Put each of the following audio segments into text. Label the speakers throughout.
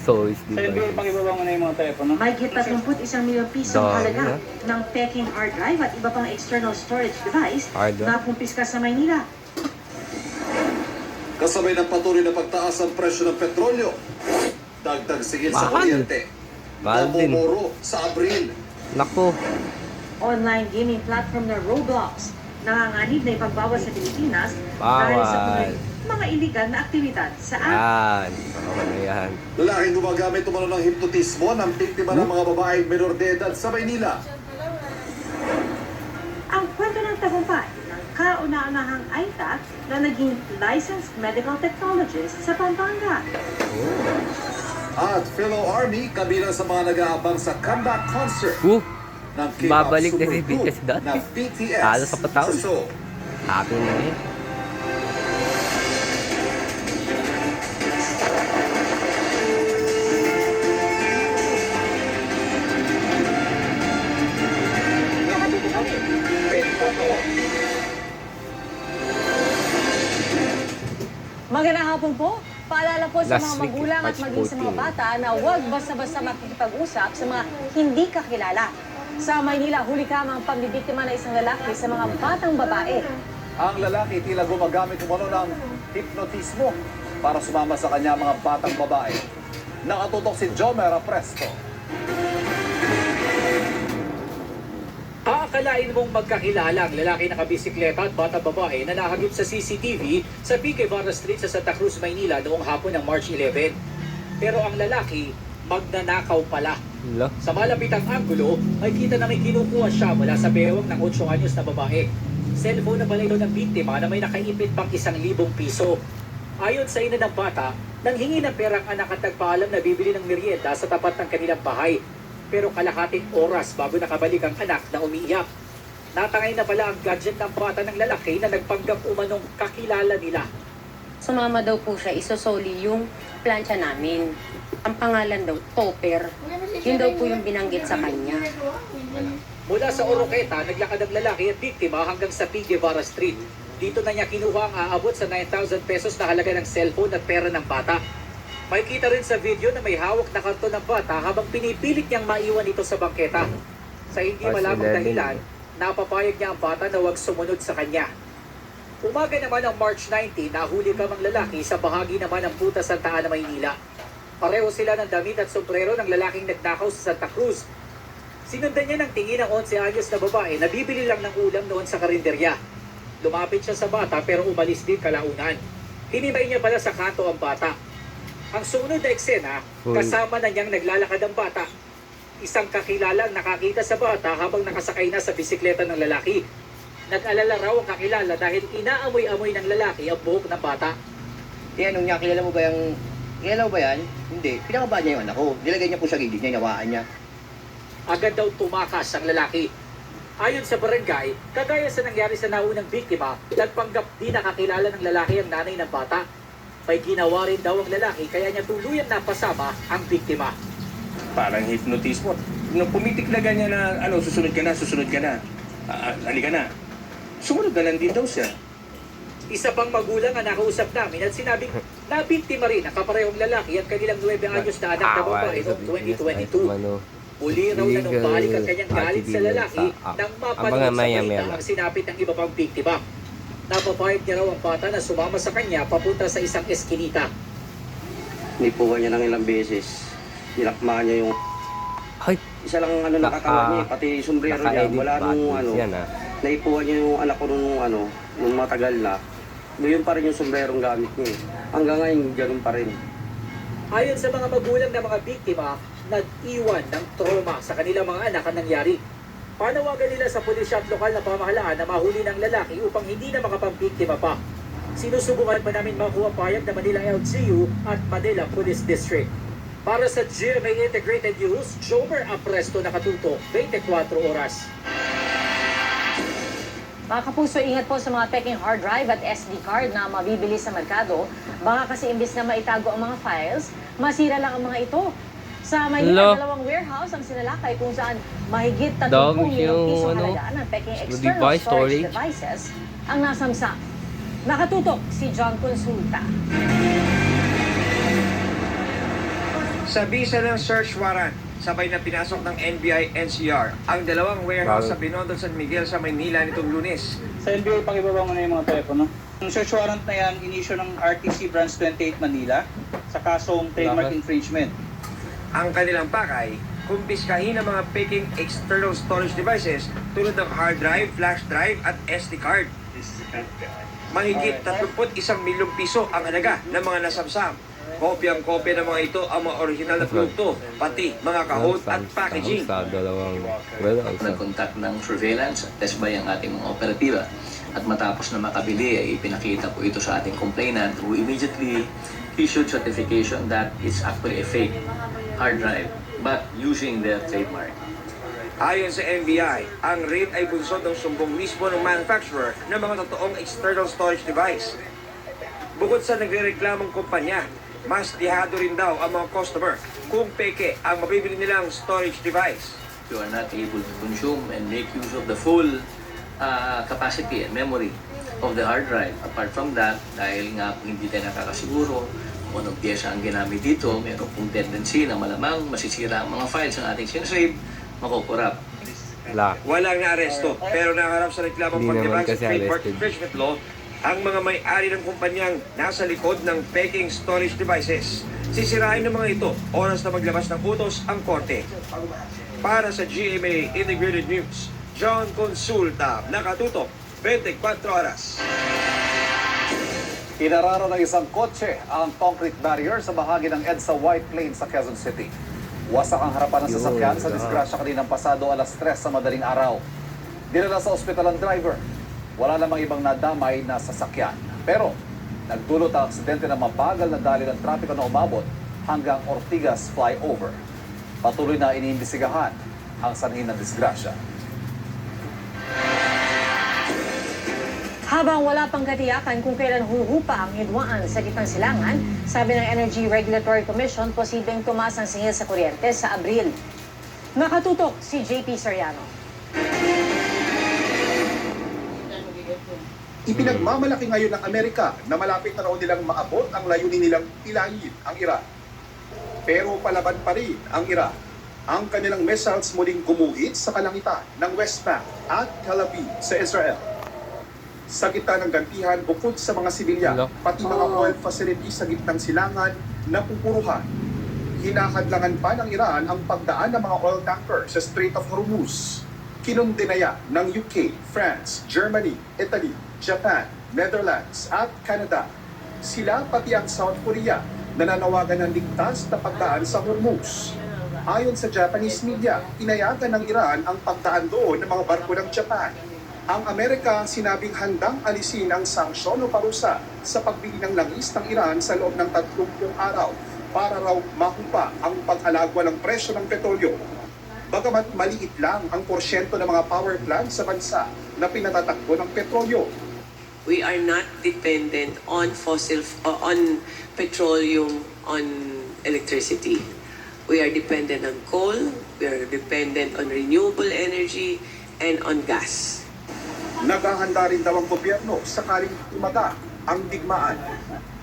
Speaker 1: Storage
Speaker 2: Sa yung
Speaker 1: devices.
Speaker 2: pag-ibaba mo na yung mga telepono.
Speaker 3: May 31 milyong pisong
Speaker 1: Dami
Speaker 3: halaga
Speaker 1: na.
Speaker 3: ng peking hard drive at iba pang external storage device
Speaker 1: Hard drive?
Speaker 3: na kumpiska sa Maynila.
Speaker 4: Kasabay ng patuloy na pagtaas ang presyo ng petrolyo. Dagdag sigil sa
Speaker 1: Mahal.
Speaker 4: kuryente.
Speaker 1: Mahal din.
Speaker 4: Namumuro sa Abril.
Speaker 1: Nako.
Speaker 3: Online gaming platform na Roblox nanganganib na ipagbawas sa Pilipinas dahil sa
Speaker 1: Bawal.
Speaker 3: mga iligal na aktibidad sa app.
Speaker 1: Yan. Bawal na yan.
Speaker 4: Lalaking gumagamit umano ng hipnotismo ng biktima ng mga babaeng menor de edad sa Maynila.
Speaker 3: Ang kwento ng tagumpay ng kauna-unahang Aita na naging licensed medical technologist sa Pampanga.
Speaker 4: At fellow army kabilang sa mga nag-aabang sa comeback concert ng K-pop
Speaker 1: Babalik na si
Speaker 4: supergroup
Speaker 1: BTS dati.
Speaker 4: na BTS
Speaker 1: Talo sa patawid.
Speaker 4: sa Seoul.
Speaker 1: Happy na yun.
Speaker 5: Magandang hapon po. Paalala po sa
Speaker 1: Last
Speaker 5: mga
Speaker 1: week,
Speaker 5: magulang at
Speaker 1: March
Speaker 5: maging sa mga
Speaker 1: 14.
Speaker 5: bata na huwag basta-basta makikipag-usap sa mga hindi kakilala. Sa Maynila, huli kamang pambibiktima na isang lalaki sa mga batang babae.
Speaker 4: Ang lalaki tila gumagamit umano ng hipnotismo para sumama sa kanya mga batang babae. Nakatutok si Jomer Presto.
Speaker 6: Aakalain mong magkakilala ang lalaki nakabisikleta at batang babae na nahagip sa CCTV sa P. Guevara Street sa Santa Cruz, Maynila noong hapon ng March 11. Pero ang lalaki, magnanakaw pala.
Speaker 1: Lo.
Speaker 6: Sa malapitang anggulo, ay kita na may kinukuha siya mula sa bewang ng 8 anyos na babae. Cellphone na pala ito ng biktima na may nakaipit pang 1,000 piso. Ayon sa ina ng bata, nanghingi ng perang anak at nagpaalam na bibili ng merienda sa tapat ng kanilang bahay. Pero kalahating oras bago nakabalik ang anak na umiiyak. Natangay na pala ang gadget ng bata ng lalaki na nagpanggap umanong kakilala nila.
Speaker 7: Sumama daw po siya, isosoli yung plancha namin. Ang pangalan daw, Topper. Yun daw po yung binanggit sa kanya.
Speaker 6: Mula sa Oroqueta, naglakad ang lalaki at biktima hanggang sa P. Guevara Street. Dito na niya kinuha ang aabot sa 9,000 pesos na halaga ng cellphone at pera ng bata. May kita rin sa video na may hawak na karton ng bata habang pinipilit niyang maiwan ito sa bangketa. Sa hindi malamang dahilan, napapayag niya ang bata na huwag sumunod sa kanya. Umaga naman ng March 19, nahuli kamang lalaki sa bahagi naman ng Puta Santa Ana, Maynila. Pareho sila ng damit at sombrero ng lalaking nagnakaw sa Santa Cruz. Sinundan niya ng tingin ng 11 anyos na babae na bibili lang ng ulam noon sa karinderya. Lumapit siya sa bata pero umalis din kalaunan. Hinimay niya pala sa kanto ang bata. Ang sumunod na eksena, kasama na niyang naglalakad ang bata. Isang kakilala ang nakakita sa bata habang nakasakay na sa bisikleta ng lalaki. Nag-alala raw ang kakilala dahil inaamoy-amoy ng lalaki ang buhok ng bata.
Speaker 8: Tinanong niya, kilala mo ba yan? Hindi. Pinakabaan niya yung anak ko. Nilagay niya po sa gilid niya, inawaan niya.
Speaker 6: Agad daw tumakas ang lalaki. Ayon sa barangay, kagaya sa nangyari sa naunang biktima, nagpanggap di nakakilala ng lalaki ang nanay ng bata. May ginawa rin daw ang lalaki kaya niya tuluyan na pasama ang biktima.
Speaker 9: Parang hypnotismo. Nung pumitik na ganyan na, susunod ka na. Halika na. Sumunod na lang din daw siya.
Speaker 6: Isa pang magulang ang nakausap namin at sinabing nabiktima rin ang kaparehong lalaki at kanilang 9 anyos na anak na babae noong 2022. Muli raw na numbalik ang kanyang galit sa lalaki nang mapanood sa balita ang sinapit ng iba pang biktima. Napapayag niya raw ang bata na sumama sa kanya papunta sa isang eskinita.
Speaker 8: Nipuhan niya ng ilang beses. Nilakma niya yung...
Speaker 1: Ay,
Speaker 8: Isa lang nakakawa niya, pati sombrero niya. Wala nung naipuhan niya yung anak ko nung matagal na. Ngayon pa rin yung sombrerong gamit niya. Hanggang ngayon, ganun pa rin.
Speaker 6: Ayon sa mga magulang ng mga biktima, nag-iwan ng trauma sa kanilang mga anak ang nangyari. Panawagan nila sa pulisya at lokal na pamahalaan na mahuli ng lalaki upang hindi na makapambiktima pa. Sinusubukan pa namin makuha payag na Manila LGU at Manila Police District. Para sa GMA Integrated News, Jomer Apresto nakatuto, 24 oras.
Speaker 5: Mga kapuso, ingat po sa mga peking hard drive at SD card na mabibili sa merkado. Baka kasi imbis na maitago ang mga files, masira lang ang mga ito. Sa Maynila, dalawang warehouse ang sinalakay kung saan mahigit 30 milyong pisong halaga ng peking external storage devices ang nasamsam. Nakatutok si John Consulta.
Speaker 2: Sa bisa ng search warrant, sabay na pinasok ng NBI NCR ang dalawang warehouse sa Binondo San Miguel sa Maynila nitong Lunes.
Speaker 10: Sa NBI, pakibaba mo na yung mga telepono. Yung search warrant na yan, inisyo ng RTC Branch 28 Manila sa kasong trademark infringement.
Speaker 2: Ang kanilang pakay, kumpiskahin ang mga peking external storage devices tulad ng hard drive, flash drive at SD card. Mahigit 31 milyong piso ang halaga ng mga nasamsam. Kopyang-kopya ng mga ito ang mga original na produkto, pati mga kahon at packaging.
Speaker 1: Sa dalawang
Speaker 11: Nag-contact ng surveillance at test by ang ating mga operatiba. At matapos na makabili, ay ipinakita po ito sa ating complainant who immediately issued certification that it's actually a fake hard drive but using their trademark.
Speaker 2: Ayon sa NBI, ang rate ay bunsod ng sumbong mismo ng manufacturer ng mga totoong external storage device. Bukod sa nagre-reklamong kumpanya, mas dihado rin daw ang mga customer kung peke ang mabibili nilang storage device.
Speaker 11: You are not able to consume and make use of the full capacity and memory of the hard drive. Apart from that, dahil nga hindi tayo nakakasiguro kung anong pyesa ang ginamit dito, meron pong tendency na malamang masisira ang mga files ng ating sinasave, makukurap.
Speaker 2: Walang naaresto pero nakaharap sa reklamong pag-device sa trademark infringement law ang mga may-ari ng kumpanyang nasa likod ng peking storage devices. Sisirain ng mga ito, oras na maglabas ng utos ang korte. Para sa GMA Integrated News, John Consulta, nakatutok, 24 oras.
Speaker 4: Inararo ng isang kotse ang concrete barrier sa bahagi ng EDSA White Plains sa Quezon City. Wasak ang harapan ng sasakyan sa disgrasya kaninang pasado alas 3 sa madaling araw. Dinala sa ospital ang driver. Wala namang ibang nadamay na sasakyan. Pero nagdulot ang aksidente ng mabagal na dali ng trapiko na umabot hanggang Ortigas flyover. Patuloy na iniimbestigahan ang sanhin ng disgrasya.
Speaker 5: Habang wala pang katiyakan kung kailan huhupa ang hidwaan sa gitnang silangan, sabi ng Energy Regulatory Commission, posibleng tumaas ang singil sa kuryente sa Abril. Nakatutok si JP Soriano.
Speaker 12: Ipinagmamalaki ngayon ng Amerika na malapit na raw nilang maabot ang layunin nilang pilayin ang Iran. Pero palaban pa rin ang Iran. Ang kanilang missiles muling gumuhit sa kalangitan ng West Bank at Tel Aviv sa Israel. Sa gitna ng gantihan bukod sa mga sibilyan, pati mga oil facilities sa gitnang silangan na pupuruhan. Hinahadlangan pa ng Iran ang pagdaan ng mga oil tanker sa Strait of Hormuz. Kinundinaya ng UK, France, Germany, Italy, Japan, Netherlands at Canada. Sila pati ang South Korea nananawagan ng ligtas na pagdaan sa Hormuz. Ayon sa Japanese media, inayagan ng Iran ang pagdaan doon ng mga barko ng Japan. Ang Amerika sinabing handang alisin ang sanksyon o parusa sa pagbili ng langis ng Iran sa loob ng 30 araw para raw mahupa ang pag-alagwa ng presyo ng petrolyo. Bagamat maliit lang ang porsyento ng mga power plant sa bansa na pinatatakbo ng petrolyo.
Speaker 13: We are not dependent on on petroleum, on electricity. We are dependent on coal, we are dependent on renewable energy, and on gas.
Speaker 12: Naghahanda rin daw ang gobyerno sakaling umaga ang digmaan.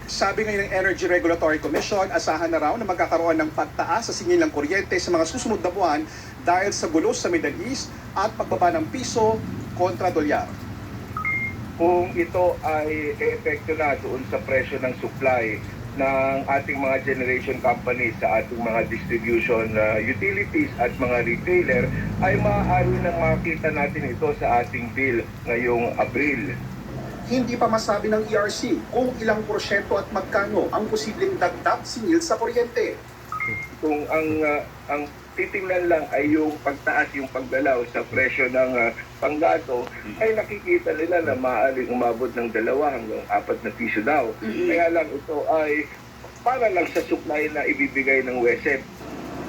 Speaker 12: Sabi ngayon ng Energy Regulatory Commission, asahan na raw na magkakaroon ng pagtaas sa singil ng kuryente sa mga susunod na buwan dahil sa gulos sa Middle East at pagbaba ng piso kontra dolyar.
Speaker 9: Kung ito ay e-epekto na doon sa presyo ng supply ng ating mga generation companies sa ating mga distribution utilities at mga retailer, ay maaari nang makita natin ito sa ating bill ngayong Abril.
Speaker 12: Hindi pa masabi ng ERC kung ilang porsyento at magkano ang posibleng dagdag singil sa kuryente.
Speaker 9: Kung ang titingnan lang ay yung pagtaas, yung pagdalaw sa presyo ng panggato, ay nakikita nila na maaaring umabot ng 2 hanggang 4 na piso daw. Kaya lang ito ay para lang sa supply na ibibigay ng WESEP.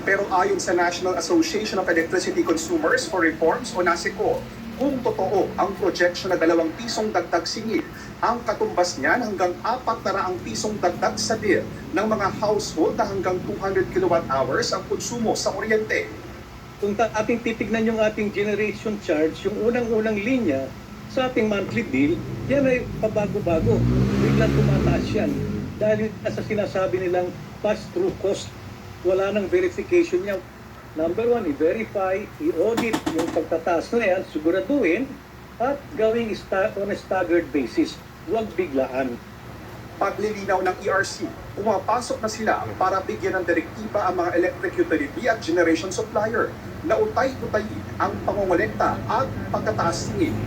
Speaker 12: Pero ayon sa National Association of Electricity Consumers for Reforms o NASECO, kung totoo ang projection na 2 pisong dagdag singil, ang katumbas niyan hanggang 400 pisong dagdag sa bill ng mga household na hanggang 200 kWh ang konsumo sa kuryente.
Speaker 10: Kung ating titignan yung ating generation charge, yung unang-unang linya sa ating monthly bill, yan ay pabago-bago. Biglang tumataas yan. Dahil sa sinasabi nilang pass-through cost wala nang verification niya. Number one, i-verify, i-audit yung pagtataas na yan, siguraduhin, at gawing on a staggered basis. Huwag biglaan.
Speaker 12: Paglilinaw ng ERC, pumapasok na sila para bigyan ng direktiba ang mga electric utility at generation supplier na utay-utayin ang pangongolekta at pagtataas nito.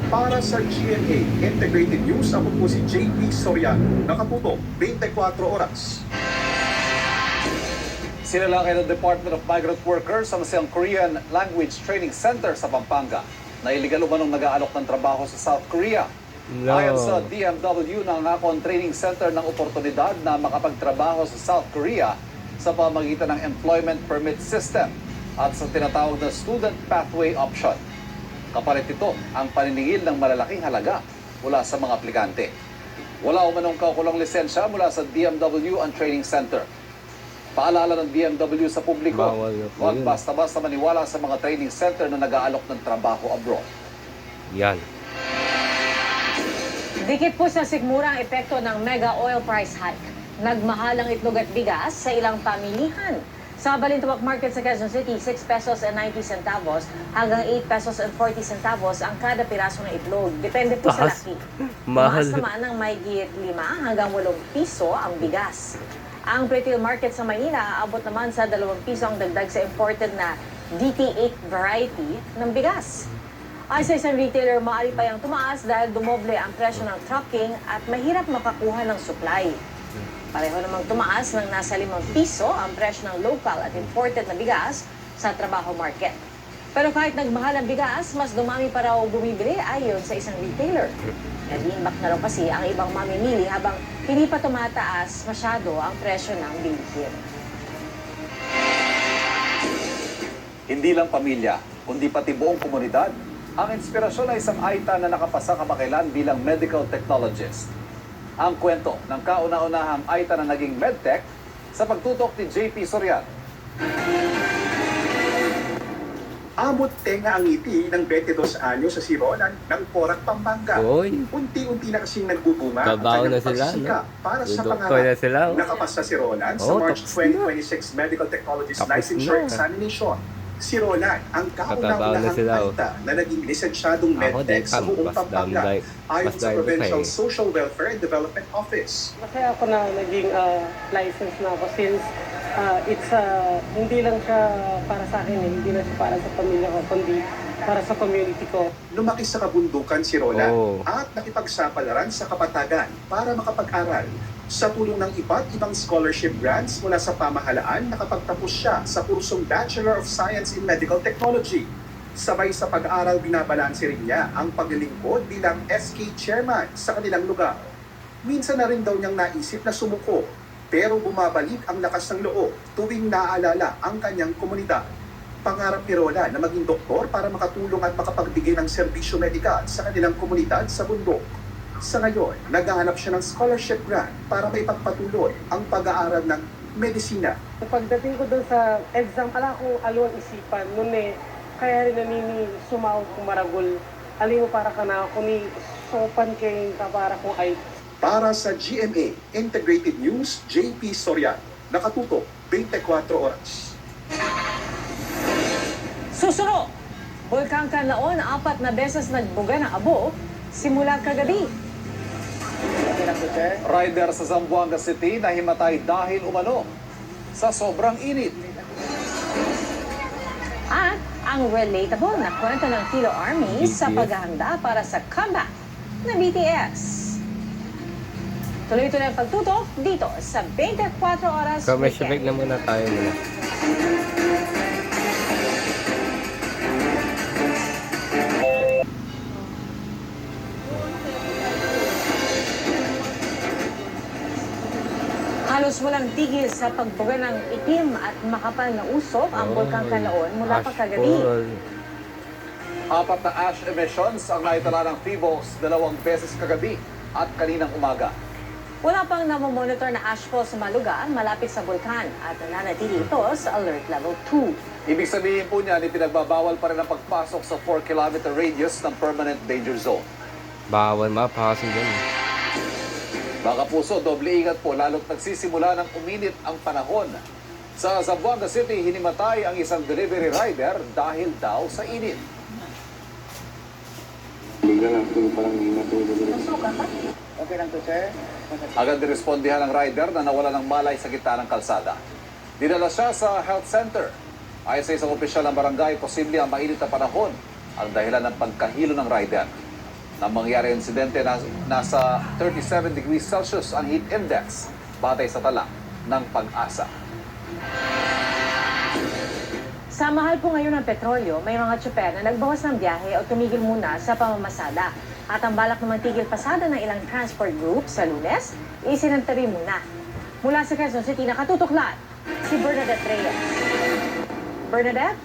Speaker 12: Para sa GMA Integrated News, ako po si JP Soriano, nakatutok 24 oras.
Speaker 4: Sinalakay ng Department of Migrant Workers ang isang Korean Language Training Center sa Pampanga na iligal umanong nag-aalok ng trabaho sa South Korea.
Speaker 1: No.
Speaker 4: Ayon sa DMW, nangako ang training center ng oportunidad na makapagtrabaho sa South Korea sa pamagitan ng Employment Permit System at sa tinatawag na Student Pathway Option. Kapalit ito ang paniningil ng malalaking halaga mula sa mga aplikante. Wala umanong kaukulang lisensya mula sa DMW ang training center. Paalala ng DMW sa publiko, huwag basta-basta maniwala sa mga training center na nag-aalok ng trabaho abroad.
Speaker 1: Yan.
Speaker 5: Dikit po sa sikmura ang epekto ng mega oil price hike. Nagmahal ang itlog at bigas sa ilang pamilihan. Sa Balintawak Market sa Quezon City, 6 pesos and 90 centavos hanggang 8 pesos and 40 centavos ang kada piraso ng itlog. Depende po sa laki.
Speaker 1: Mahal.
Speaker 5: Mas naman ng mahigit 5 hanggang 8 piso ang bigas. Ang retail market sa Maynila, aabot naman sa 2 piso ang dagdag sa imported na DT8 variety ng bigas. Ay sa isang retailer, maaari pa yung tumaas dahil dumoble ang presyo ng trucking at mahirap makakuha ng supply. Pareho namang tumaas ng nasa 5 piso ang presyo ng local at imported na bigas sa trabaho market. Pero kahit nagmahal ang bigas, mas dumami pa raw bumibili ayon sa isang retailer. Nag-iimbak na raw kasi ang ibang mamimili habang hindi pa tumataas masyado ang presyo ng bilihin.
Speaker 4: Hindi lang pamilya, kundi pati buong komunidad. Ang inspirasyon ay isang Aita na nakapasa kamakailan bilang medical technologist. Ang kwento ng kauna-unahang Aita na naging medtech sa pagtutok ni JP Soriano.
Speaker 12: Amot tenga ang ngiti ng 22 anyo sa Sironan ng Porac, Pampanga.
Speaker 1: Oy.
Speaker 12: Unti-unti na kasing nagbubunga
Speaker 1: Kabaw
Speaker 12: ang
Speaker 1: na
Speaker 12: kanyang
Speaker 1: sila,
Speaker 12: pagsisikap
Speaker 1: no?
Speaker 12: para sa
Speaker 1: Dudoktoy
Speaker 12: pangarap.
Speaker 1: na sila, oh.
Speaker 12: Nakapasa si Roland sa
Speaker 1: Oh,
Speaker 12: March
Speaker 1: tapos na.
Speaker 12: 2026 Medical Technologist
Speaker 1: Tapos
Speaker 12: Licensure
Speaker 1: na.
Speaker 12: Examination. Si Roland ang
Speaker 1: Katabaw na
Speaker 12: kauna-unahang
Speaker 1: sila, oh.
Speaker 12: Aita na naging lisensyadong
Speaker 1: Ako
Speaker 12: medtech
Speaker 1: din,
Speaker 12: sa buong
Speaker 1: mas
Speaker 12: Pampanga
Speaker 1: dami-
Speaker 12: ayon
Speaker 1: mas
Speaker 12: sa
Speaker 1: dami
Speaker 12: Provincial
Speaker 1: pa eh.
Speaker 12: Social Welfare and Development Office.
Speaker 14: Masaya ako na naging license na ako since it's hindi lang siya para sa akin, hindi lang siya para sa pamilya ko, kundi para sa community ko.
Speaker 12: Lumaki sa kabundukan si Roland
Speaker 1: Oh.
Speaker 12: at nakipagsapalaran sa kapatagan para makapag-aral. Sa tulong ng iba't ibang scholarship grants mula sa pamahalaan, nakapagtapos siya sa kursong Bachelor of Science in Medical Technology. Sabay sa pag-aaral, binabalanse rin niya ang paglilingkod bilang SK chairman sa kanilang lugar. Minsan na rin daw niyang naisip na sumuko, pero bumabalik ang lakas ng loob tuwing naaalala ang kanyang komunidad. Pangarap ni Roland na maging doktor para makatulong at makapagbigay ng serbisyo medikal sa kanilang komunidad sa bundok. Sa ngayon, naghahanap siya ng scholarship grant para maipagpatuloy ang pag-aaral ng medisina.
Speaker 14: Pagdating ko doon sa exam, ala kong alawang isipan, nun kaya rin nanini sumawag kong maragol. Alin mo para ka na ako ni sopan kayo ka para kong ay.
Speaker 12: Para sa GMA Integrated News, JP Soriano, nakatutok 24 oras.
Speaker 5: Susunod, Bulkang Kanlaon, 4 na beses nagbuga ng abo simula kagabi.
Speaker 4: Rider sa Zamboanga City na himatay dahil umano sa sobrang init.
Speaker 5: At ang relatable na kwento ng Philo Army sa
Speaker 1: BTS.
Speaker 5: paghahanda para sa comeback na BTS. Tuloy-tuloy ang pagtutok dito sa 24 oras
Speaker 1: Commercial break
Speaker 5: weekend.
Speaker 1: na muna tayo muna.
Speaker 5: Halos walang tigil sa pagbuga ng itim at makapal na usok ang Bulkang Kanlaon mula pa kagabi.
Speaker 1: Ashfall.
Speaker 4: 4 na ash emissions ang naitala ng PHIVOLS 2 beses kagabi at kaninang umaga.
Speaker 5: Wala pang namomonitor na ashfall sa mga lugar malapit sa bulkan at nananatili ito sa alert level 2.
Speaker 4: Ibig sabihin po niyan, ipinagbabawal pa rin ang pagpasok sa 4-kilometer radius ng permanent danger zone.
Speaker 1: Bawal mapasok dyan.
Speaker 4: Mga puso, doble ingat po lalo't nagsisimula ng uminit ang panahon. Sa Zamboanga City, hinimatay ang isang delivery rider dahil daw sa init.
Speaker 10: Okay lang to, sir.
Speaker 4: Agad nirespondihan ng rider na nawala ng malay sa gitna ng kalsada. Dinala siya sa health center. Ayon sa isang opisyal ng barangay, posible ang mainit na panahon ang dahilan ng pagkahilo ng rider. Nang mangyari ang insidente, nasa 37 degrees Celsius ang heat index batay sa tala ng Pag-asa.
Speaker 5: Sa mahal po ngayon ng petrolyo, may mga tsuper na nagbawas ng biyahe o tumigil muna sa pamamasada. At ang balak naman tigil pasada ng ilang transport group sa Lunes, isinantabi muna. Mula sa Quezon City, nakatutuklat si Bernadette Reyes. Bernadette?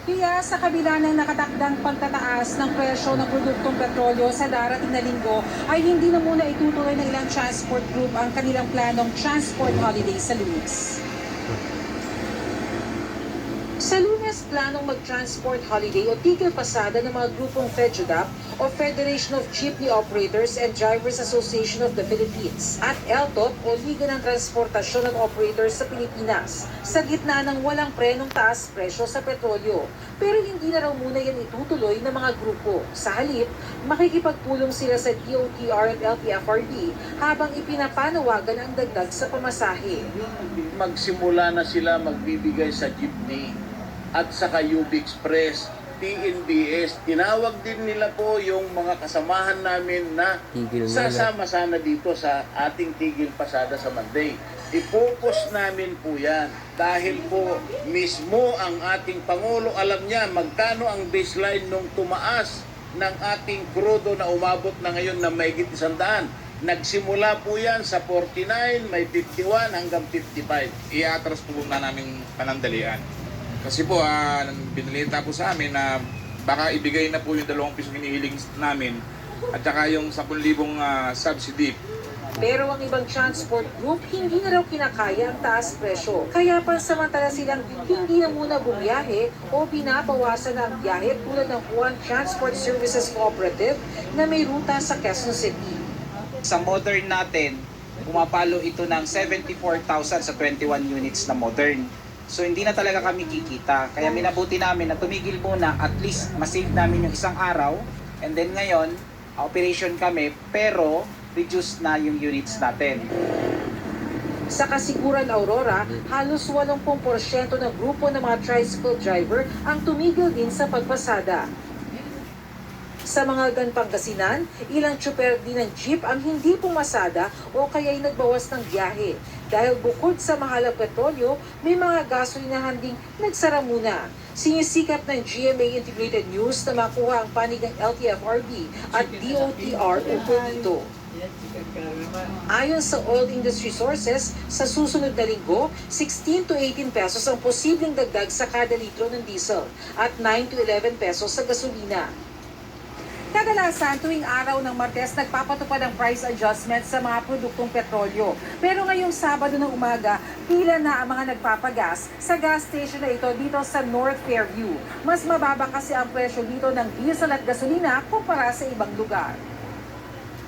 Speaker 15: Kaya sa kabila ng nakatakdang pagtataas ng presyo ng produktong petrolyo sa darating na linggo, ay hindi na muna itutuloy ng ilang transport group ang kanilang planong transport holiday sa Lunes. Sa Lunes, planong mag-transport holiday o tigil pasada ng mga grupong FEDJUDAP o Federation of Jeepney Operators and Drivers Association of the Philippines at ELTOP o Liga ng Transportasyon at Operators sa Pilipinas sa gitna ng walang prenong taas presyo sa petrolyo. Pero hindi na raw muna yan itutuloy ng mga grupo. Sa halip, makikipagpulong sila sa DOTR at LTFRB habang ipinapanawagan ang dagdag sa pamasahe.
Speaker 10: Magsimula na sila magbibigay sa jeepney at saka UB Express, TNBS. Tinawag din nila po yung mga kasamahan namin na sasama sana dito sa ating tigil pasada sa Monday. I-focus namin po yan dahil po mismo ang ating Pangulo alam niya magkano ang baseline nung tumaas ng ating krudo na umabot na ngayon na mahigit 100. Nagsimula po yan sa 49, may 51 hanggang 55.
Speaker 16: I-atras po na namin panandalian. Kasi po, binalita po sa amin na baka ibigay na po yung 2 piso hinihiling namin at saka yung 10,000 subsidy.
Speaker 15: Pero ang ibang transport group, hindi na raw kinakaya ang taas presyo. Kaya pansamantala silang hindi na muna bumiyahe o binabawasan na ang biyahe tulad ng Juan Transport Services Cooperative na may ruta sa Quezon City.
Speaker 17: Sa modern natin, pumapalo ito ng 74,000 sa 21 units na modern. So hindi na talaga kami kikita. Kaya minabuti namin na tumigil muna, at least masave namin yung isang araw. And then ngayon, operation kami, pero reduce na yung units natin.
Speaker 15: Sa Kasiguran Aurora, halos 80% ng grupo ng mga tricycle driver ang tumigil din sa pagpasada. Sa mga Pangasinan, ilang tsuper din ng jeep ang hindi pumasada o kaya'y nagbawas ng biyahe. Dahil bukod sa mahal ang petrolyo, may mga gasolinahan ding nagsara muna. Sinisikap ng GMA Integrated News na makuha ang panig ng LTFRB at DOTR ukol dito. Ayon sa Oil Industry Sources, sa susunod na linggo, 16 to 18 pesos ang posibleng dagdag sa kada litro ng diesel at 9 to 11 pesos sa gasolina. Kadalasan tuwing araw ng Martes nagpapatupad ang price adjustment sa mga produktong petrolyo. Pero ngayong Sabado ng umaga, pila na ang mga nagpapagas sa gas station na ito dito sa North Fairview. Mas mababa kasi ang presyo dito ng diesel at gasolina kumpara sa ibang lugar.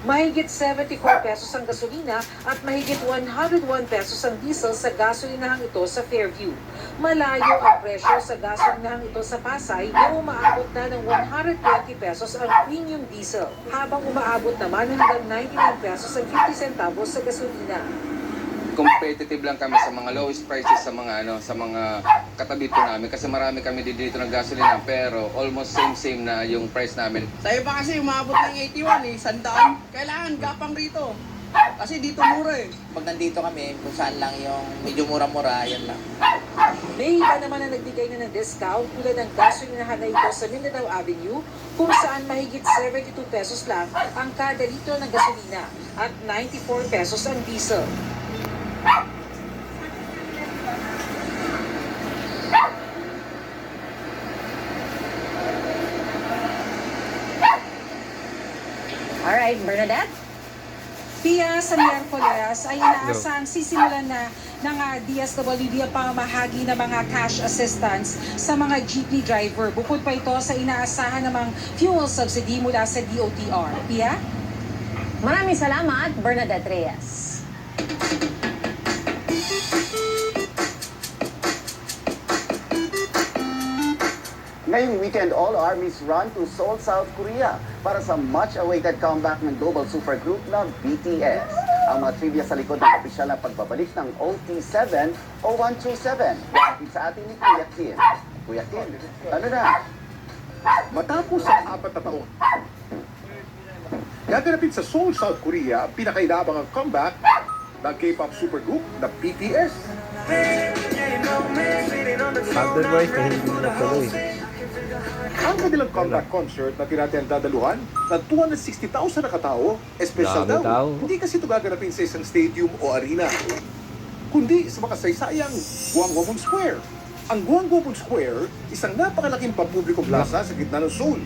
Speaker 15: Mahigit 74 pesos ang gasolina at mahigit 101 pesos ang diesel sa gasolinahang ito sa Fairview. Malayo ang presyo sa gasolinahang ito sa Pasay na umaabot na ng 120 pesos ang premium diesel, habang umaabot naman hanggang 99 pesos ang 50 centavos sa gasolina.
Speaker 1: Competitive lang kami sa mga lowest prices sa mga katabi po namin kasi marami kami dito ng gasolina pero almost same na yung price namin.
Speaker 18: Sa iba kasi umabot ng 81 100. Kailangan gapang rito. Kasi dito mura eh. Pag nandito kami, kung saan lang yung medyo mura-mura, yan lang.
Speaker 15: May iba naman na nagbigay na ng discount tulad ng gasolinahan na ito sa Mindanao Avenue kung saan mahigit 72 pesos lang ang kada litro ng gasolina at 94 pesos ang diesel.
Speaker 5: Alright, Bernadette?
Speaker 15: Pia, sa Miyerkules ay inaasahang sisimulan na ng DSWD ang pamamahagi ng mga cash assistance sa mga jeepney driver. Bukod pa ito sa inaasahan namang fuel subsidy mula sa DOTR. Pia?
Speaker 5: Maraming salamat, Bernadette Reyes.
Speaker 19: Ngayong weekend, all armies run to Seoul, South Korea para sa much-awaited comeback ng global supergroup na BTS. Ang mga trivia sa likod ng opisyal na pagbabalik ng OT7 o 127. Bakit sa atin ni Kuya Kim? Kuya Kim, ano na?
Speaker 12: Matapos ang 4 na taon, gaganapin sa Seoul, South Korea ang pinakailabangang comeback ng K-pop supergroup na BTS.
Speaker 20: Otherwise, hindi na tuloy.
Speaker 12: Ang kanilang comeback concert na tinatendadaluhan ng 260,000 na katao, special
Speaker 20: Dami
Speaker 12: daw.
Speaker 20: tao.
Speaker 12: Hindi kasi ito gaganapin sa isang stadium o arena, kundi sa makasaysayang Gwanghwamun Square. Ang Gwanghwamun Square, isang napakalaking pampublikong plaza sa gitna ng Seoul.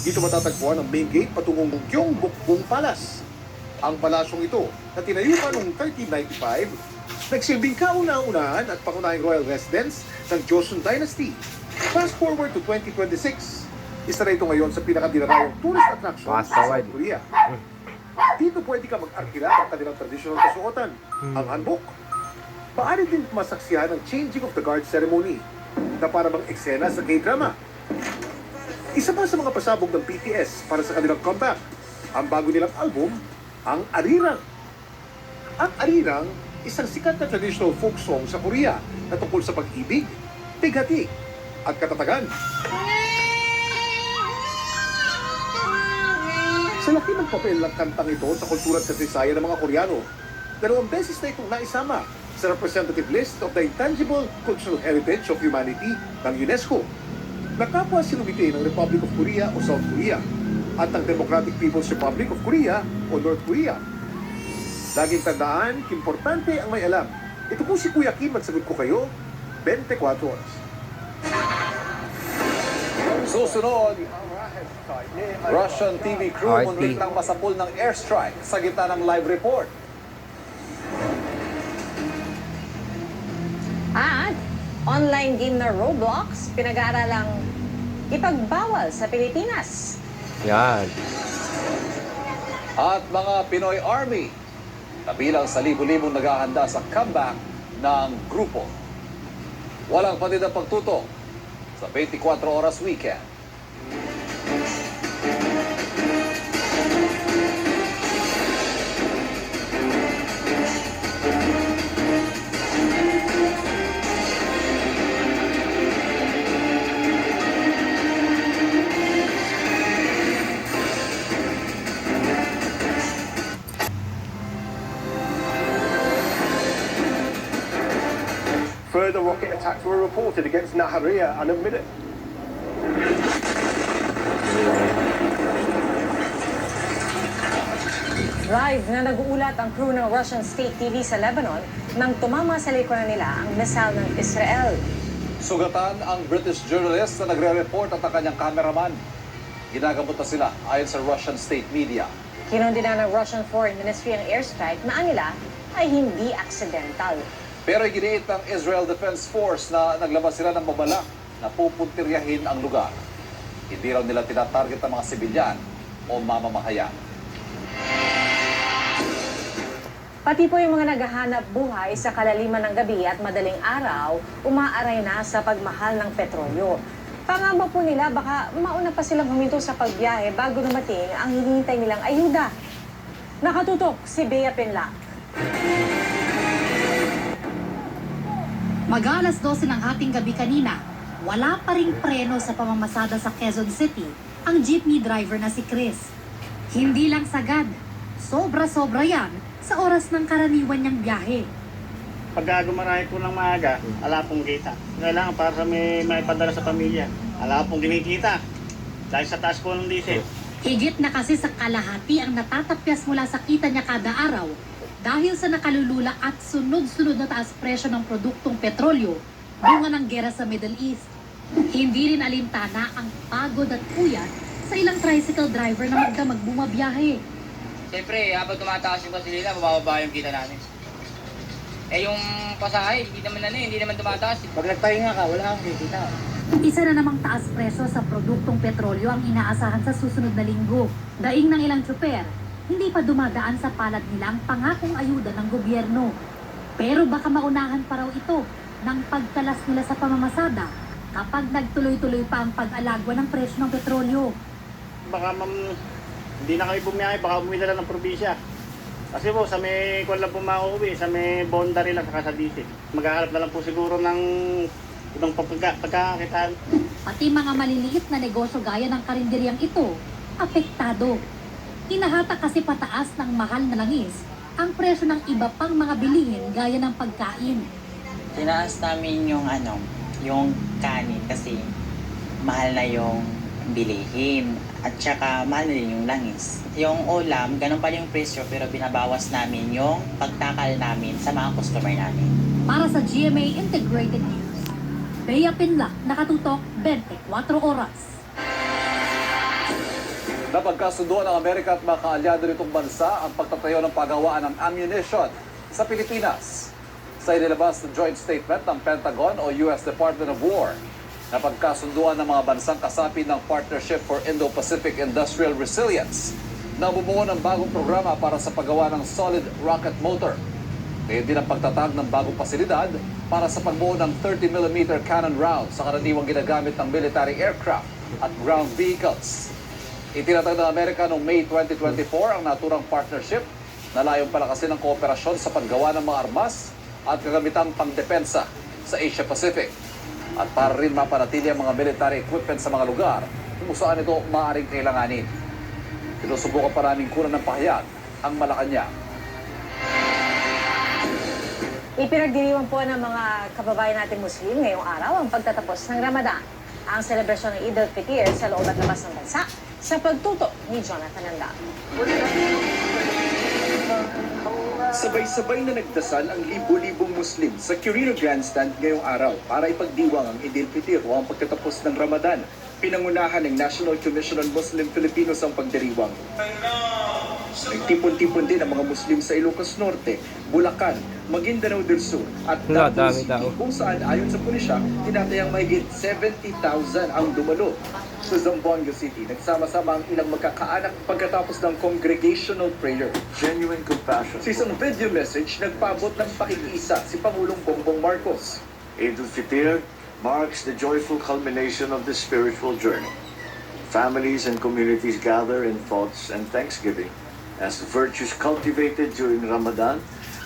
Speaker 12: Dito matatagpuan ang main gate patungong Gyeongbokgung Palace. Ang palasyong ito, na tinayo pa noong 1395, nagsilbing kauna-unahan at pangunahing royal residence ng Joseon Dynasty. Fast forward to 2026, isa na ito ngayon sa pinakadinarayong tourist attraction sa South Korea. Dito pwede ka mag-arkila ng kanilang traditional kasuotan, ang hanbok. Maaari din masaksihan ang changing of the guard ceremony na para bang eksena sa K-drama. Isa pa sa mga pasabog ng BTS para sa kanilang comeback, ang bago nilang album, ang Arirang. Ang Arirang, isang sikat na traditional folk song sa Korea na tungkol sa pag-ibig, bighati, at katatagan. Sa laki ng papel ng kantang ito sa kultura at kasaysayan ng mga Koreano, 2 beses na itong naisama sa representative list of the Intangible Cultural Heritage of Humanity ng UNESCO. Nakapwa sinumite ng Republic of Korea o South Korea at ng Democratic People's Republic of Korea o North Korea. Laging tandaan, importante ang may alam. Ito po si Kuya Kim at sagot ko kayo, 24 oras.
Speaker 4: Susunod, Russian TV crew muntik ng masapul ng airstrike sa gitna ng live report.
Speaker 5: At online game na Roblox, pinag-aaralang ipagbawal sa Pilipinas.
Speaker 20: Yan.
Speaker 4: At mga Pinoy Army, kabilang sa libu-libong naghahanda sa comeback ng grupo. Walang patid ang pagtuto sa 24 oras weekend.
Speaker 9: Further rocket attacks were reported against Naharia and admitted.
Speaker 5: Live na nag-uulat ang crew ng Russian State TV sa Lebanon nang tumama sa likuran nila ang missile ng Israel.
Speaker 4: Sugatan ang British journalist na nagre-report at ang kanyang cameraman. Ginagamot na sila ayon sa Russian state media.
Speaker 5: Kinondena ng Russian Foreign Ministry ang airstrike na anila ay hindi accidental.
Speaker 4: Pero iginiit ng Israel Defense Force na naglabas sila ng babala na pupuntiryahin ang lugar. Hindi raw nila tinatarget ang mga sibilyan o mamamahayan.
Speaker 5: Pati po yung mga naghahanap buhay sa kalaliman ng gabi at madaling araw, umaaray na sa pagmahal ng petrolyo. Pangamba po nila baka mauna pa silang huminto sa pagbiyahe bago dumating ang hinihintay nilang ayuda. Nakatutok si Bea Pinlac.
Speaker 21: Mag-alas 12 ng hating gabi kanina, wala pa ring preno sa pamamasada sa Quezon City ang jeepney driver na si Chris. Hindi lang sagad, sobra-sobra yan sa oras ng karaniwan niyang biyahe.
Speaker 22: Pag gumarahe po ng maaga, ala pong kita. Kailangan para sa may maipadala sa pamilya. Ala pong kinikita. Dahil sa taas po ng diesel.
Speaker 21: Higit na kasi sa kalahati ang natatapyas mula sa kita niya kada araw dahil sa nakalulula at sunod-sunod na taas presyo ng produktong petrolyo bunga ng gera sa Middle East. Hindi rin alintana ang pagod at puyat sa ilang tricycle driver na magdamag bumabiyahe.
Speaker 23: Siyempre, habang tumataas yung gasolina, mabababa yung kita namin. Eh yung pasahe, hindi naman tumataas.
Speaker 22: Pag nagpahinga ka, wala kang kikita.
Speaker 21: Isa na namang taas presyo sa produktong petrolyo ang inaasahan sa susunod na linggo. Daing ng ilang tsuper, hindi pa dumadaan sa palad nila ang pangakong ayuda ng gobyerno. Pero baka maunahan pa raw ito ng pagkalas nila sa pamamasada kapag nagtuloy-tuloy pa ang pag-alagwa ng presyo ng petrolyo.
Speaker 22: Baka hindi na kami bumiyahe, baka umuwi na lang ng probinsya. Kasi po, sa may kung lang po mauwi, sa may boundary lang, saka sa diesel. Maghahanap na lang po siguro ng ibang pagkakitaan.
Speaker 21: Pati mga maliliit na negosyo gaya ng karinderyang ito, apektado. Hinahatak kasi pataas ng mahal na langis ang presyo ng iba pang mga bilihin gaya ng pagkain.
Speaker 3: Tinaas namin yung kanin kasi mahal na yung bilihin at saka mahal na din yung langis. Yung ulam, ganun pa yung presyo pero binabawas namin yung pagtakal namin sa mga customer namin.
Speaker 21: Para sa GMA Integrated News, Bea Pinlac, nakatutok 24 oras.
Speaker 4: Napagkasunduan ng Amerika at mga kaalyado nitong bansa ang pagtatayo ng paggawaan ng ammunition sa Pilipinas. Sa inilabas na joint statement ng Pentagon o US Department of War, napagkasunduan ng mga bansang kasapi ng Partnership for Indo-Pacific Industrial Resilience na bumuo ng bagong programa para sa paggawa ng solid rocket motor. Ngayon din ang pagtatag ng bagong pasilidad para sa pagbuo ng 30mm cannon rounds sa karaniwang ginagamit ng military aircraft at ground vehicles. Itinatag ng Amerika noong May 2024 ang naturang partnership na layong palakasin ng kooperasyon sa paggawa ng mga armas at kagamitang pangdepensa sa Asia Pacific. At para rin mapanatili ang mga military equipment sa mga lugar kung saan ito maaaring kailanganin. Sinusubukan pa namin kunan ng pahayag ang Malacanang.
Speaker 5: Ipinagdiriwang po ng mga kababayan natin Muslim ngayong araw ang pagtatapos ng Ramadan. Ang selebrasyon ng Eid al-Fitr sa loob at labas ng bansa sa pagtuto ni Jonathan Andal.
Speaker 7: Sabay-sabay na nagdasal ang libo-libong Muslim sa Quirino Grandstand ngayong araw para ipagdiwang ang Eid al-Fitr o ang pagtatapos ng Ramadan. Pinangunahan ng National Commission on Muslim Filipinos ang pagdiriwang. Nagtipon-tipon din ang mga Muslim sa Ilocos Norte, Bulacan, Maguindanao del Sur at Davao City kung saan ayon sa pulisya, tinatayang mahigit 70,000 ang dumalo. Sa Zamboanga City, nagsama-sama ang ilang magkakaanak pagkatapos ng congregational prayer. Genuine compassion. Sa isang video message, nagpaabot ng pakikiisa si Pangulong Bongbong Marcos.
Speaker 8: Eid al-Fitr marks the joyful culmination of the spiritual journey. Families and communities gather in thoughts and thanksgiving as the virtues cultivated during Ramadan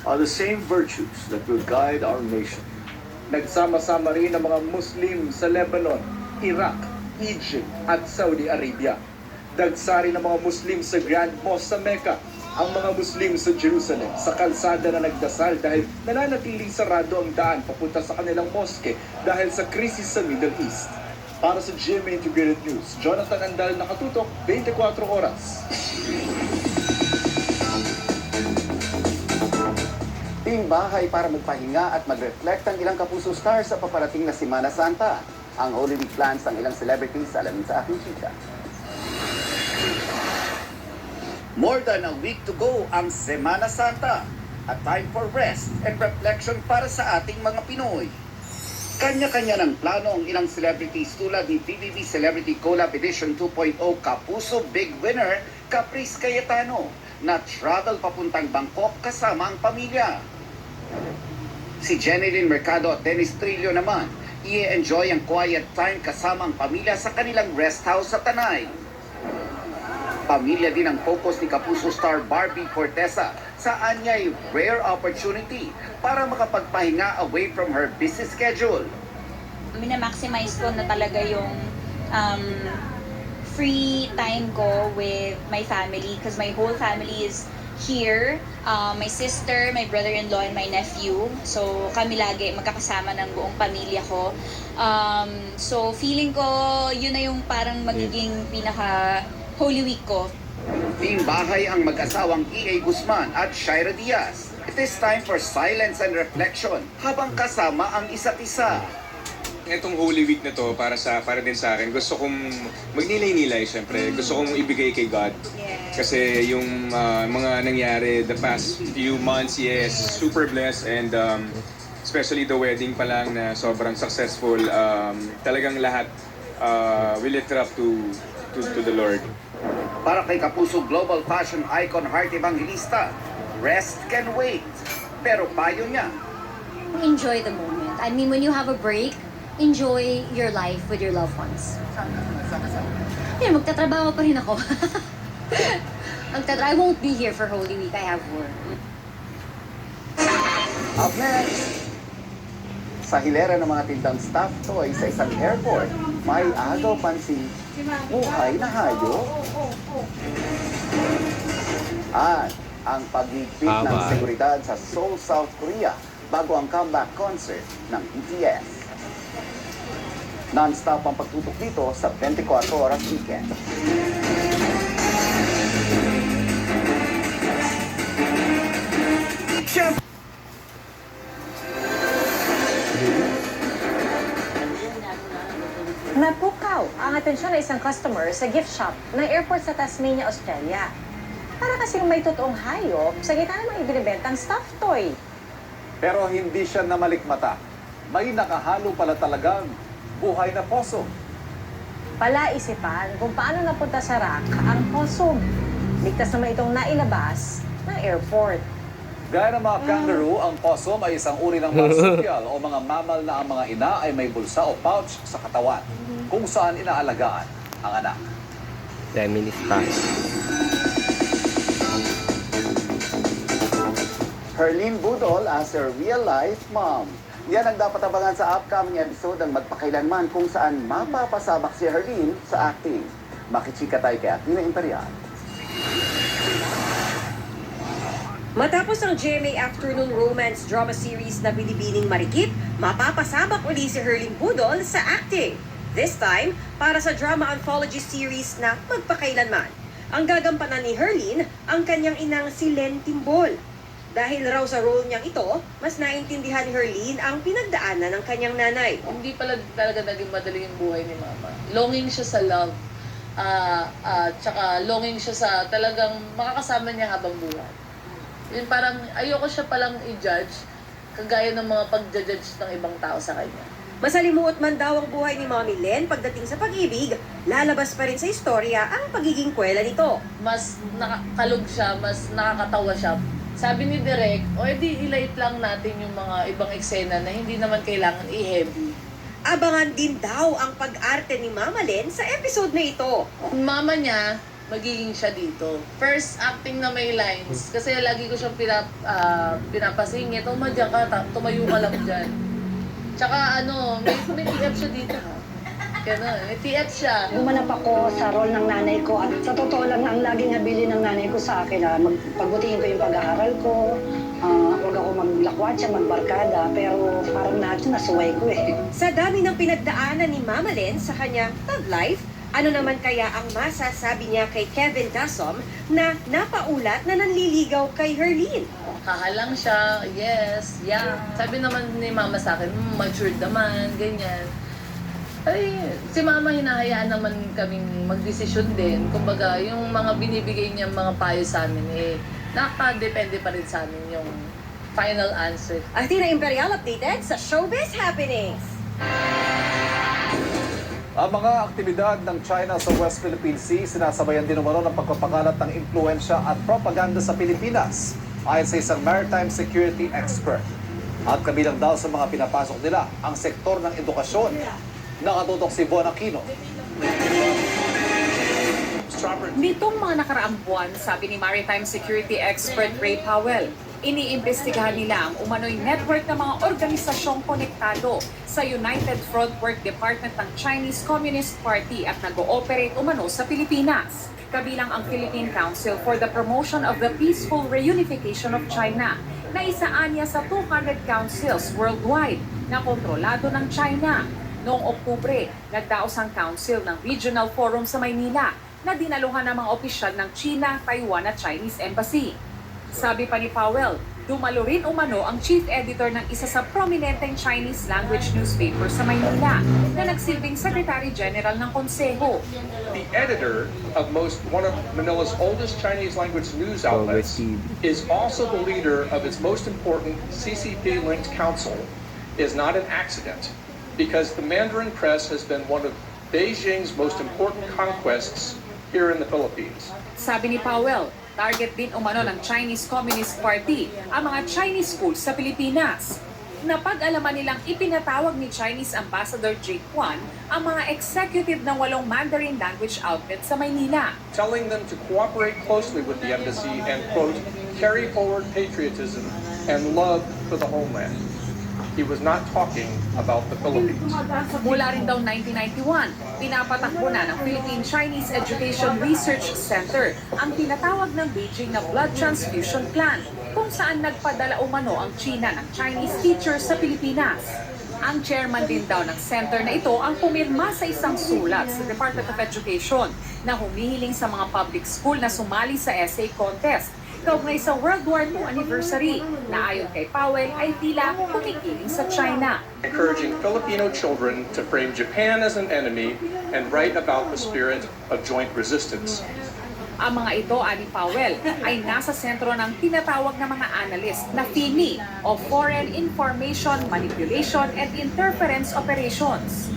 Speaker 8: are the same virtues that will guide our nation.
Speaker 7: Nagsama-sama rin ang mga Muslim sa Lebanon, Iraq, Egypt at Saudi Arabia. Dagsari ng mga Muslim sa Grand Mosque sa Mecca, ang mga Muslim sa Jerusalem sa kalsada na nagdasal dahil nananatiling sarado ang daan papunta sa kanilang moske dahil sa krisis sa Middle East. Para sa GMA Integrated News, Jonathan Andal, nakatutok 24 oras.
Speaker 19: Bahay para magpahinga at mag-reflect ang ilang Kapuso stars sa paparating na Semana Santa. Ang Holy Week plans ng ilang celebrities, alamin sa aking chika. More than a week to go ang Semana Santa. A time for rest and reflection para sa ating mga Pinoy. Kanya-kanya ng plano ang ilang celebrities tulad ni PBB Celebrity Collab Edition 2.0 Kapuso Big Winner Caprice Cayetano na travel papuntang Bangkok kasama ang pamilya. Si Jeneline Mercado at Dennis Trillo naman i-enjoy ang quiet time kasama ang pamilya sa kanilang rest house sa Tanay. Pamilya din ang focus ni Kapuso star Barbie Cortesa saan niya'y rare opportunity para makapagpahinga away from her busy schedule.
Speaker 24: Minamaximize ko na talaga yung free time ko with my family because my whole family is here. My sister, my brother-in-law, and my nephew. So kami lagi magkakasama ng buong pamilya ko. So feeling ko yun na yung parang magiging pinaka Holy Week ko.
Speaker 19: Team bahay ang mag-asawang E.A. Guzman at Shaira Diaz. It is time for silence and reflection habang kasama ang isa't isa.
Speaker 25: Itong Holy Week na to para din sa akin, gusto kong magnilay-nilay syempre. Gusto kong ibigay kay God. Kasi yung mga nangyari the past few months, yes, super blessed and especially the wedding pa lang na sobrang successful. Talagang lahat we lift up to the Lord.
Speaker 19: Para kay Kapuso Global Fashion Icon Heart Evangelista, rest can wait. Pero payo niya,
Speaker 21: Enjoy the moment. I mean, when you have a break,
Speaker 2: enjoy your life with your loved ones. Yun, magtatrabaho pa rin ako. I won't be here for Holy Week. I have work.
Speaker 19: Up next, sa hilera ng mga tindang staff toy sa isang airport, may agaw pansin, buhay na hayop. At ang paghigpit ng seguridad sa Seoul, South Korea bago ang comeback concert ng BTS. Non-stop ang pagtutok dito sa 24 Oras Weekend.
Speaker 5: Napukaw ang atensyon ng isang customer sa gift shop ng airport sa Tasmania, Australia. Para kasing may totoong hayop sa gitna ng mga ibinibentang stuffed toy.
Speaker 4: Pero hindi siya namalikmata. May nakahalo pala talagang buhay na poso.
Speaker 5: Palaisipan kung paano napunta sa rack ang possum. Ligtas naman itong nailabas ng airport.
Speaker 4: Gaya ng mga kangaroo, ang possum ay isang uri ng marsupial o mga mammal na ang mga ina ay may bulsa o pouch sa katawan kung saan inaalagaan ang anak.
Speaker 20: 10 minutes past.
Speaker 19: Herlene Budol as her real-life mom. Yan ang dapat abangan sa upcoming episode ng Magpakailanman kung saan mapapasabak si Herlene sa acting. Makichika tayo kay Athena Imperial.
Speaker 6: Matapos ang GMA Afternoon Romance Drama Series na Binibining Marikit, mapapasabak uli si Herlene Budol sa acting. This time, para sa drama anthology series na Magpakailanman. Ang gagampanan ni Herlene ang kanyang inang si Len Timbol. Dahil raw sa role niyang ito, mas naintindihan ni Herlene ang pinagdaanan ng kanyang nanay.
Speaker 11: Hindi pala talaga naging madali yung buhay ni Mama. Longing siya sa love. Tsaka longing siya sa talagang makakasama niya habang buhay. Yun parang ayoko siya palang i-judge kagaya ng mga pag-judge ng ibang tao sa kanya.
Speaker 6: Masalimuot man daw ang buhay ni Mommy Len pagdating sa pag-ibig, lalabas pa rin sa istorya ang pagiging kwela nito.
Speaker 11: Mas nakakalog siya, mas nakakatawa siya. Sabi ni Direk, edi i-light lang natin yung mga ibang eksena na hindi naman kailangan i-heavy.
Speaker 6: Abangan din daw ang pag-arte ni Mama Len sa episode na ito.
Speaker 11: Mama niya, magiging siya dito. First acting na may lines. Kasi lagi ko siyang pinapasingit. Madyan ka, tumayo ka lang dyan. Tsaka may TF siya dito ha. Ganun, may TF siya.
Speaker 13: Gumanap ako sa role ng nanay ko at sa totoo lang ang laging habilin ng nanay ko sa akin na pagbutihin ko yung pag-aaral ko, huwag ako maglakwatsa, magbarkada, pero parang nasuway ko eh.
Speaker 6: Sa dami ng pinagdaanan ni Mama Len sa kanyang love life, ano naman kaya ang masasabi niya kay Kevin Dasom na napaulat na nanliligaw kay Herlene?
Speaker 11: Kahalang siya, yes, yeah. Sabi naman ni Mama sa akin, matured naman, ganyan. Ay, si Mama hinahayaan naman kaming magdesisyon din. Kumbaga, yung mga binibigay niya mga payo sa amin, nakadepende pa rin sa amin yung final answer.
Speaker 6: Athena Imperial updated sa Showbiz Happenings.
Speaker 4: Ang mga aktibidad ng China sa West Philippine Sea sinasabayan din umano ng pagpapakalat ng impluensya at propaganda sa Pilipinas, ayon sa isang maritime security expert. At kabilang daw sa mga pinapasok nila ang sektor ng edukasyon. Nakatutok si Bon Aquino.
Speaker 14: Nitong mga nakaraang buwan, sabi ni maritime security expert Ray Powell, iniimbestigahan nila ang umano'y network ng mga organisasyong konektado sa United Front Work Department ng Chinese Communist Party at nag-ooperate umano sa Pilipinas. Kabilang ang Philippine Council for the Promotion of the Peaceful Reunification of China, na isaan niya sa 200 councils worldwide na kontrolado ng China. Noong Oktubre, nagdaos ang council ng Regional Forum sa Maynila na dinaluhan ng mga opisyal ng China, Taiwan at Chinese Embassy. Sabi pa ni Powell, dumalo rin umano ang chief editor ng isa sa prominenteng Chinese language newspaper sa Maynila na nagsilbing Secretary General ng Konseho.
Speaker 26: The editor of one of Manila's oldest Chinese language news outlets is also the leader of its most important CCP-linked council. Is not an accident, because the Mandarin press has been one of Beijing's most important conquests here in the Philippines.
Speaker 14: Sabi ni Powell, target din umano ng Chinese Communist Party ang mga Chinese schools sa Pilipinas. Napag-alaman nilang ipinatawag ni Chinese Ambassador Jake Kwan ang mga executive ng 8 Mandarin language outlet sa Maynila.
Speaker 26: Telling them to cooperate closely with the embassy and, quote, carry forward patriotism and love for the homeland. He was not talking about the Philippines.
Speaker 14: Mula rin daw 1991, pinapatakbo na ng Philippine-Chinese Education Research Center ang tinatawag ng Beijing na Blood Transfusion Plan, kung saan nagpadala umano ang China ng Chinese teachers sa Pilipinas. Ang chairman din daw ng center na ito ang pumirma sa isang sulat sa Department of Education na humihiling sa mga public school na sumali sa essay contest kaugnay sa World War II anniversary na ayon kay Powell ay tila kumikiling sa China.
Speaker 26: Encouraging Filipino children to frame Japan as an enemy and write about the spirit of joint resistance.
Speaker 14: Ang mga ito, ani Powell, ay nasa sentro ng tinatawag na mga analyst na FIMI o Foreign Information Manipulation and Interference Operations.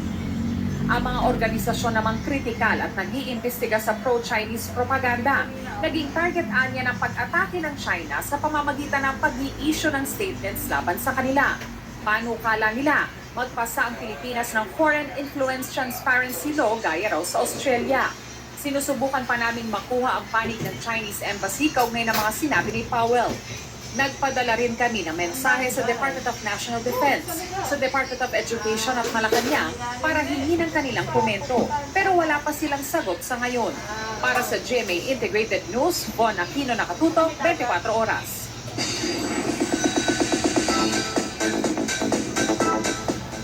Speaker 14: Ang mga organisasyon namang kritikal at nag-iimbestiga sa pro-Chinese propaganda, naging target anya ng pag-atake ng China sa pamamagitan ng pag-i-issue ng statements laban sa kanila. Panukala nila, magpasa ang Pilipinas ng Foreign Influence Transparency Law gaya raw sa Australia. Sinusubukan pa naming makuha ang panig ng Chinese Embassy kaugnay ng mga sinabi ni Powell. Nagpadala rin kami ng mensahe sa Department of National Defense, sa Department of Education at Malacanang para hingin ang kanilang komento. Pero wala pa silang sagot sa ngayon. Para sa GMA Integrated News, Bon Aquino nakatutok, 24 oras.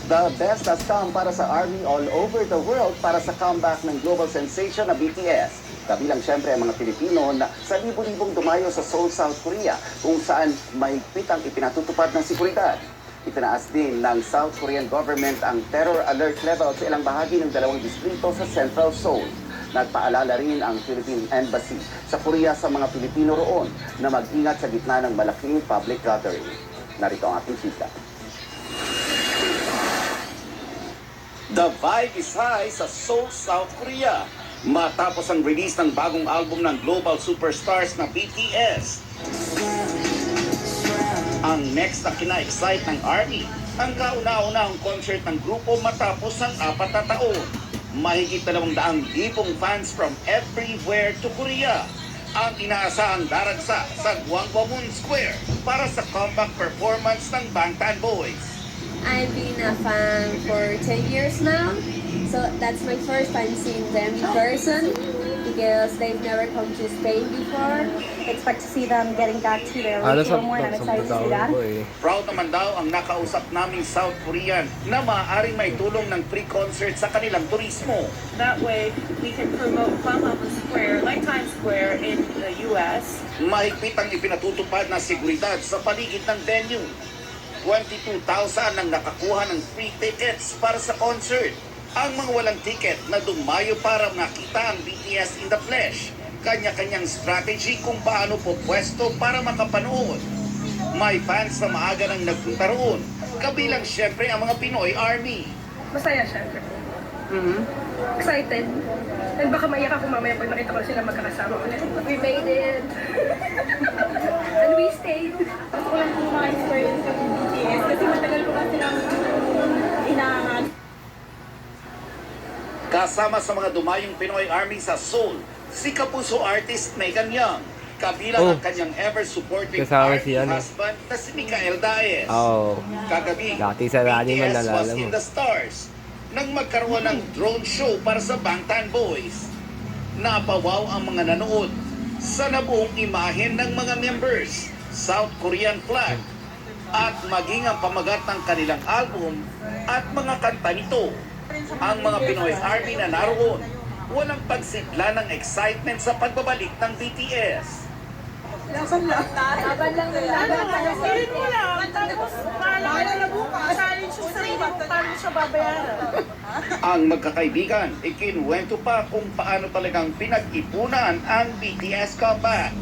Speaker 19: The best has come para sa ARMY all over the world para sa comeback ng global sensation na BTS. Kabilang siyempre ang mga Pilipino na sa libo-libong dumayo sa Seoul, South Korea kung saan mahigpit ang ipinatutupad ng seguridad. Itinaas din ng South Korean government ang terror alert level sa ilang bahagi ng 2 distrito sa Central Seoul. Nagpaalala rin ang Philippine Embassy sa Korea sa mga Pilipino roon na mag-ingat sa gitna ng malaking public gathering. Narito ang ating chika. The vibe is high sa Seoul, South Korea matapos ang release ng bagong album ng global superstars na BTS. Ang next na kina-excite ng ARMY, ang kauna-unahang concert ng grupo matapos ang 4 na taon. Mahigit 200,000 fans from everywhere to Korea ang inaasahang daragsa sa Gwanghwamun Square para sa comeback performance ng Bangtan Boys.
Speaker 1: I've been a fan for 10 years now, so that's my first time seeing them in person because they've never come to Spain before. Expect to see them getting back to their roots more, and I'm excited to see that.
Speaker 19: Proud naman daw ang nakausap naming South Korean na maaaring may tulong ng free concert sa kanilang turismo.
Speaker 10: That way, we can promote Gwanghwamun Square, like Times Square in the U.S.
Speaker 19: Mahigpit ang ipinatutupad na seguridad sa paligid ng venue. 22,000 ang nakakuha ng free tickets para sa concert. Ang mga walang ticket na dumayo para makita ang BTS in the flesh. Kanya-kanyang strategy kung paano po pwesto para makapanood. May fans na maaga nang nagpunta roon. Kabilang siyempre ang mga Pinoy Army.
Speaker 10: Masaya syempre. Excited. And baka maiyak ako mamaya pag nakita ko sila magkakasama ulit. We made it. And we stayed. Gusto ko lang kung maka-experience yung BTS kasi matagal ko kasi lang inaangan.
Speaker 19: Kasama sa mga dumayong Pinoy Army sa Seoul, si kapuso artist Megan Young. Kabilang ang kanyang ever-supporting army husband na si Mikael Daes. Kagabi, BTS was in the stars nang magkaroon ng drone show para sa Bangtan Boys. Napawaw ang mga nanood sa nabuong imahen ng mga members, South Korean flag, at maging ang pamagat ng kanilang album at mga kanta nito. Ang mga Pinoy Army na naroon, walang pagsidla ng excitement sa pagbabalik ng BTS.
Speaker 10: Laban lang. Laban lang. Pilit mo lang. Tapos, mahala na bukas. Challenge yung sarili mo. Paano siya babayaran?
Speaker 19: Ang magkakaibigan, ikinuwento pa kung paano talagang pinag-ipunan ang BTS comeback.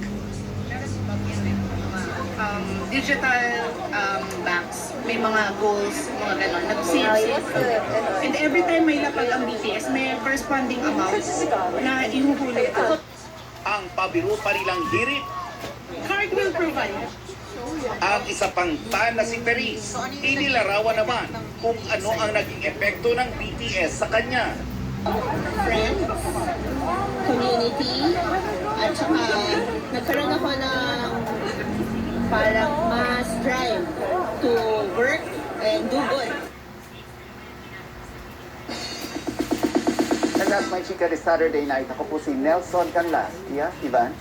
Speaker 15: Digital banks, may mga goals, mga ganon, nag-save. And every time may lapag ang BTS, may corresponding amount na ihuhulog.
Speaker 19: Ang pabiro pa nilang hirit,
Speaker 15: Card will provide.
Speaker 9: Ang isa pang fan na si Paris, inilarawan naman kung ano ang naging epekto ng BTS sa kanya.
Speaker 1: Friends, community, at saka nagkaroon ako ng parang mass drive to work and do good.
Speaker 19: And that's my chika this Saturday night. Ako po si Nelson Canlas. Tia, Ivan.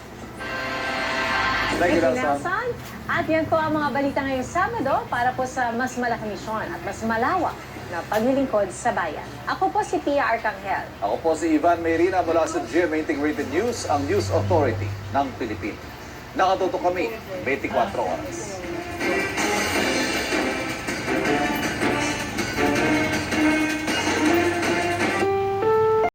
Speaker 4: Thank you,
Speaker 5: Thank you,
Speaker 4: Nelson.
Speaker 5: Nelson. At yan po ang mga balita ngayong Sabado para po sa mas malaking misyon at mas malawak na paglilingkod sa bayan. Ako po si Tia Arcangel.
Speaker 4: Ako po si Ivan Mayrina mula sa GMA Integrated News, ang News Authority ng Pilipinas. Nakatutok kami 24 oras.